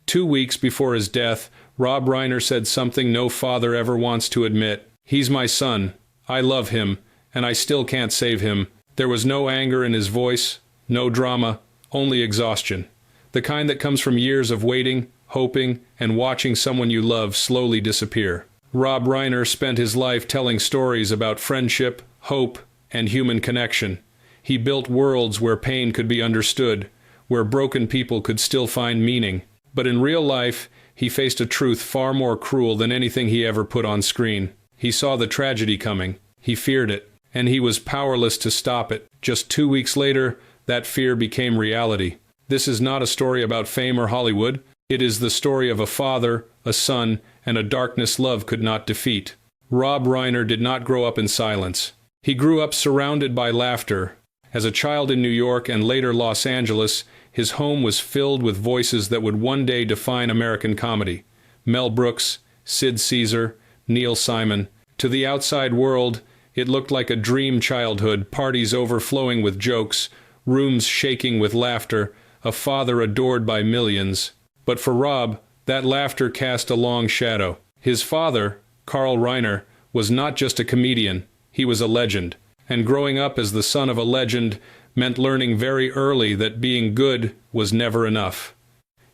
2 weeks before his death, Rob Reiner said something no father ever wants to admit. "He's my son. I love him, and I still can't save him." There was no anger in his voice, no drama, only exhaustion. The kind that comes from years of waiting, hoping, and watching someone you love slowly disappear. Rob Reiner spent his life telling stories about friendship, hope, and human connection. He built worlds where pain could be understood, where broken people could still find meaning. But in real life, he faced a truth far more cruel than anything he ever put on screen. He saw the tragedy coming. He feared it. And he was powerless to stop it. Just 2 weeks later, that fear became reality. This is not a story about fame or Hollywood. It is the story of a father, a son, and a darkness love could not defeat. Rob Reiner did not grow up in silence. He grew up surrounded by laughter. As a child in New York and later Los Angeles, his home was filled with voices that would one day define American comedy. Mel Brooks, Sid Caesar, Neil Simon. To the outside world, it looked like a dream childhood, parties overflowing with jokes, rooms shaking with laughter, a father adored by millions. But for Rob, that laughter cast a long shadow. His father, Carl Reiner, was not just a comedian, he was a legend. And growing up as the son of a legend meant learning very early that being good was never enough.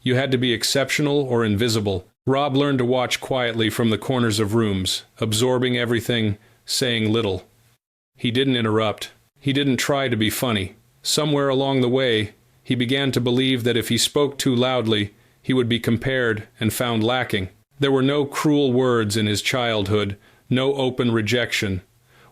You had to be exceptional or invisible. Rob learned to watch quietly from the corners of rooms, absorbing everything, saying little. He didn't interrupt. He didn't try to be funny. Somewhere along the way, he began to believe that if he spoke too loudly, he would be compared and found lacking. There were no cruel words in his childhood, no open rejection.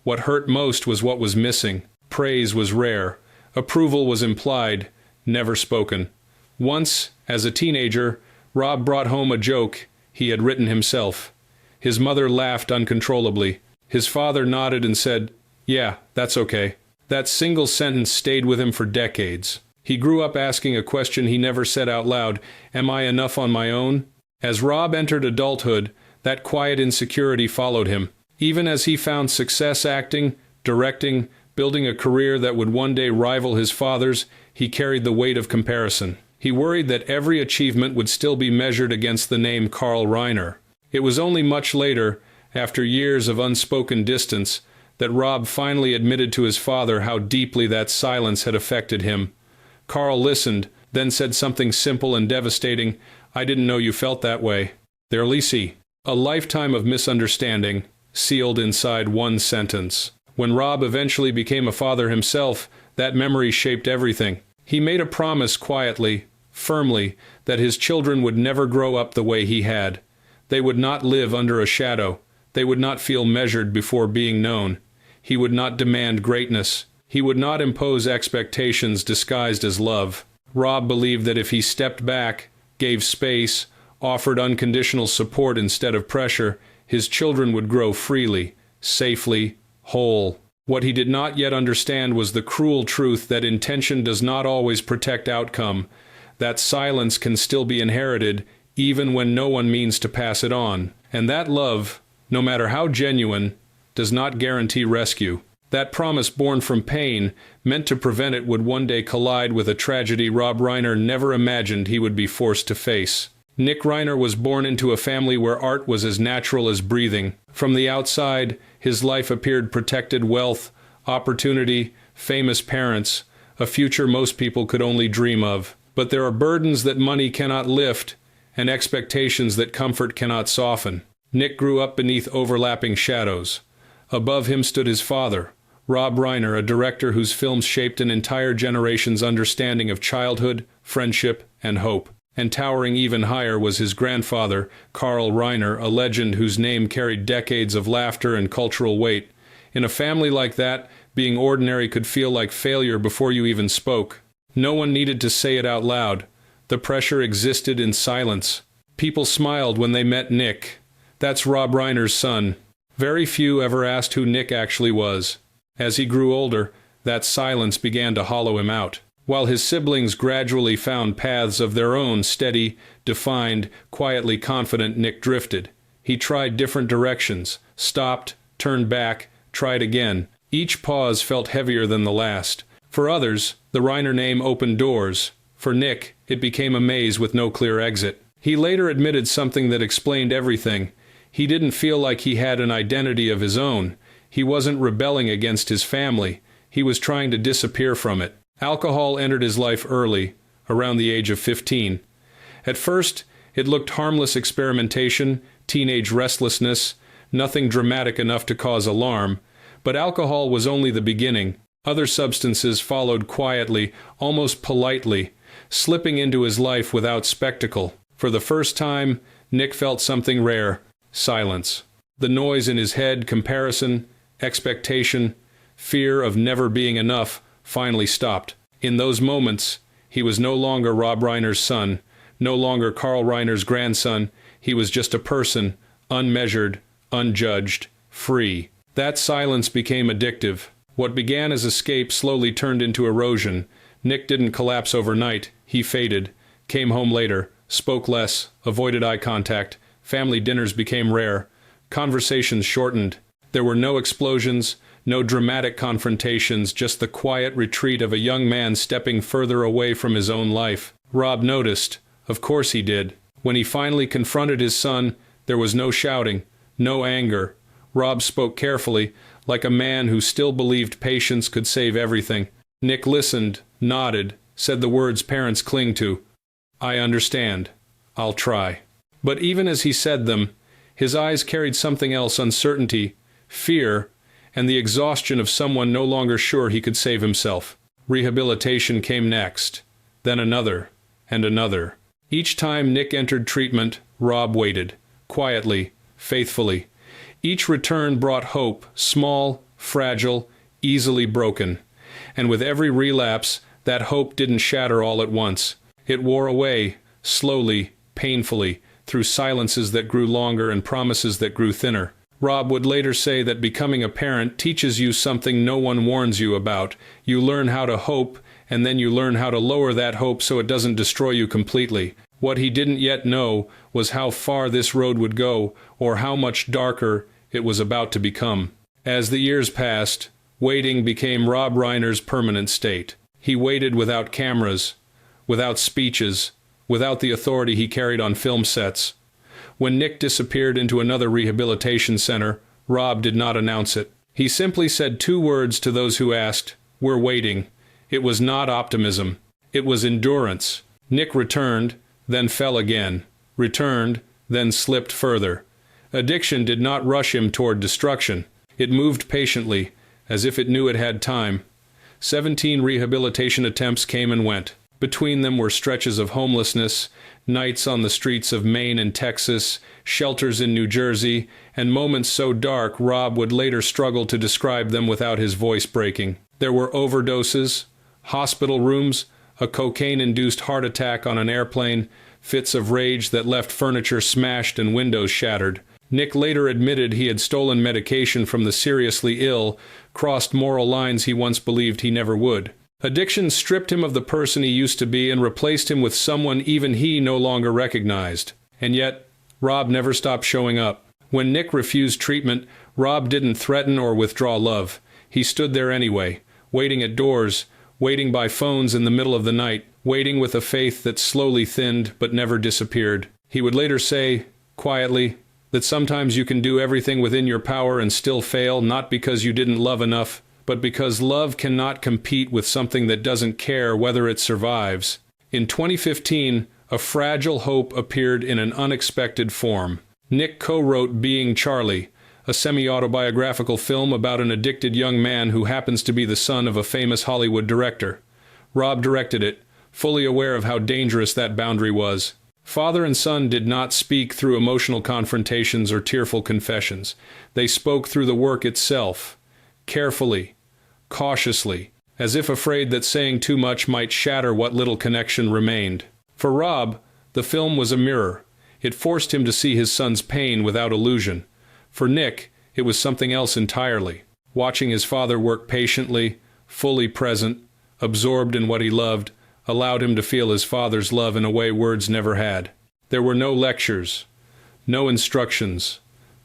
What hurt most was what was missing. Praise was rare. Approval was implied, never spoken. Once, as a teenager, Rob brought home a joke he had written himself. His mother laughed uncontrollably. His father nodded and said, "Yeah, that's okay." That single sentence stayed with him for decades. He grew up asking a question he never said out loud, "Am I enough on my own?" As Rob entered adulthood, that quiet insecurity followed him. Even as he found success acting, directing, building a career that would one day rival his father's, he carried the weight of comparison. He worried that every achievement would still be measured against the name Carl Reiner. It was only much later, after years of unspoken distance, that Rob finally admitted to his father how deeply that silence had affected him. Carl listened, then said something simple and devastating. "I didn't know you felt that way." There Lisi. A lifetime of misunderstanding, sealed inside one sentence. When Rob eventually became a father himself, that memory shaped everything. He made a promise quietly, firmly, that his children would never grow up the way he had. They would not live under a shadow. They would not feel measured before being known. He would not demand greatness. He would not impose expectations disguised as love. Rob believed that if he stepped back, gave space, offered unconditional support instead of pressure, his children would grow freely, safely, whole. What he did not yet understand was the cruel truth that intention does not always protect outcome, that silence can still be inherited even when no one means to pass it on, and that love, no matter how genuine, does not guarantee rescue. That promise born from pain, meant to prevent it, would one day collide with a tragedy Rob Reiner never imagined he would be forced to face. Nick Reiner was born into a family where art was as natural as breathing. From the outside, his life appeared protected: wealth, opportunity, famous parents, a future most people could only dream of. But there are burdens that money cannot lift, and expectations that comfort cannot soften. Nick grew up beneath overlapping shadows. Above him stood his father, Rob Reiner, a director whose films shaped an entire generation's understanding of childhood, friendship, and hope. And towering even higher was his grandfather, Carl Reiner, a legend whose name carried decades of laughter and cultural weight. In a family like that, being ordinary could feel like failure before you even spoke. No one needed to say it out loud. The pressure existed in silence. People smiled when they met Nick. That's Rob Reiner's son. Very few ever asked who Nick actually was. As he grew older, that silence began to hollow him out. While his siblings gradually found paths of their own, steady, defined, quietly confident, Nick drifted. He tried different directions, stopped, turned back, tried again. Each pause felt heavier than the last. For others, the Reiner name opened doors. For Nick, it became a maze with no clear exit. He later admitted something that explained everything. He didn't feel like he had an identity of his own. He wasn't rebelling against his family. He was trying to disappear from it. Alcohol entered his life early, around the age of 15. At first, it looked harmless experimentation, teenage restlessness, nothing dramatic enough to cause alarm. But alcohol was only the beginning. Other substances followed quietly, almost politely, slipping into his life without spectacle. For the first time, Nick felt something rare: silence. The noise in his head, comparison, expectation, fear of never being enough, finally stopped. In those moments, he was no longer Rob Reiner's son, no longer Carl Reiner's grandson. He was just a person, unmeasured, unjudged, free. That silence became addictive. What began as escape slowly turned into erosion. Nick didn't collapse overnight. He faded, came home later, spoke less, avoided eye contact. Family dinners became rare. Conversations shortened. There were no explosions, no dramatic confrontations, just the quiet retreat of a young man stepping further away from his own life. Rob noticed. Of course he did. When he finally confronted his son, there was no shouting, no anger. Rob spoke carefully, like a man who still believed patience could save everything. Nick listened, nodded, said the words parents cling to. "I understand. I'll try." But even as he said them, his eyes carried something else: uncertainty, fear, and the exhaustion of someone no longer sure he could save himself. Rehabilitation came next, then another, and another. Each time Nick entered treatment, Rob waited, quietly, faithfully. Each return brought hope, small, fragile, easily broken. And with every relapse, that hope didn't shatter all at once. It wore away, slowly, painfully, through silences that grew longer and promises that grew thinner. Rob would later say that becoming a parent teaches you something no one warns you about. You learn how to hope, and then you learn how to lower that hope so it doesn't destroy you completely. What he didn't yet know was how far this road would go, or how much darker it was about to become. As the years passed, waiting became Rob Reiner's permanent state. He waited without cameras, without speeches, without the authority he carried on film sets. When Nick disappeared into another rehabilitation center, Rob did not announce it. He simply said 2 words to those who asked, "We're waiting." It was not optimism. It was endurance. Nick returned, then fell again, returned, then slipped further. Addiction did not rush him toward destruction. It moved patiently, as if it knew it had time. 17 rehabilitation attempts came and went. Between them were stretches of homelessness, nights on the streets of Maine and Texas, shelters in New Jersey, and moments so dark Rob would later struggle to describe them without his voice breaking. There were overdoses, hospital rooms, a cocaine-induced heart attack on an airplane, fits of rage that left furniture smashed and windows shattered. Nick later admitted he had stolen medication from the seriously ill, crossed moral lines he once believed he never would. Addiction stripped him of the person he used to be and replaced him with someone even he no longer recognized. And yet, Rob never stopped showing up. When Nick refused treatment, Rob didn't threaten or withdraw love. He stood there anyway, waiting at doors, waiting by phones in the middle of the night, waiting with a faith that slowly thinned but never disappeared. He would later say, quietly, that sometimes you can do everything within your power and still fail, not because you didn't love enough, but because love cannot compete with something that doesn't care whether it survives. In 2015, a fragile hope appeared in an unexpected form. Nick co-wrote Being Charlie, a semi-autobiographical film about an addicted young man who happens to be the son of a famous Hollywood director. Rob directed it, fully aware of how dangerous that boundary was. Father and son did not speak through emotional confrontations or tearful confessions. They spoke through the work itself, carefully, cautiously, as if afraid that saying too much might shatter what little connection remained. For Rob, the film was a mirror. It forced him to see his son's pain without illusion. For Nick, it was something else entirely. Watching his father work patiently, fully present, absorbed in what he loved, allowed him to feel his father's love in a way words never had. There were no lectures, no instructions,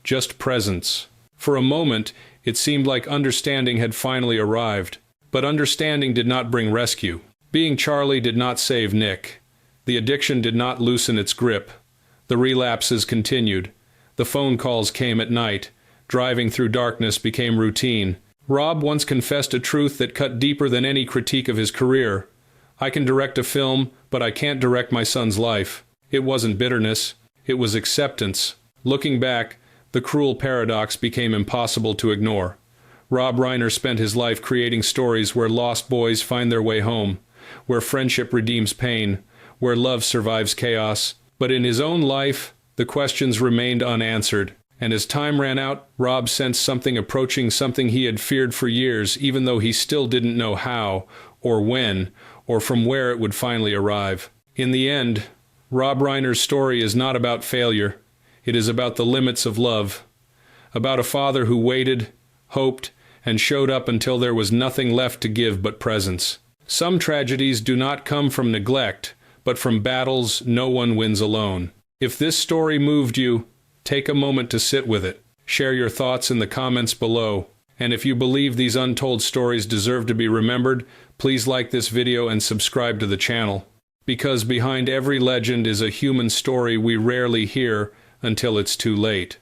just presence. For a moment, it seemed like understanding had finally arrived. But understanding did not bring rescue. Being Charlie did not save Nick. The addiction did not loosen its grip. The relapses continued. The phone calls came at night. Driving through darkness became routine. Rob once confessed a truth that cut deeper than any critique of his career. "I can direct a film, but I can't direct my son's life." It wasn't bitterness. It was acceptance. Looking back, the cruel paradox became impossible to ignore. Rob Reiner spent his life creating stories where lost boys find their way home, where friendship redeems pain, where love survives chaos. But in his own life, the questions remained unanswered. And as time ran out, Rob sensed something approaching, something he had feared for years, even though he still didn't know how, or when, or from where it would finally arrive. In the end, Rob Reiner's story is not about failure. It is about the limits of love. About a father who waited, hoped, and showed up until there was nothing left to give but presence. Some tragedies do not come from neglect, but from battles no one wins alone. If this story moved you, take a moment to sit with it. Share your thoughts in the comments below. And if you believe these untold stories deserve to be remembered, please like this video and subscribe to the channel. Because behind every legend is a human story we rarely hear until it's too late.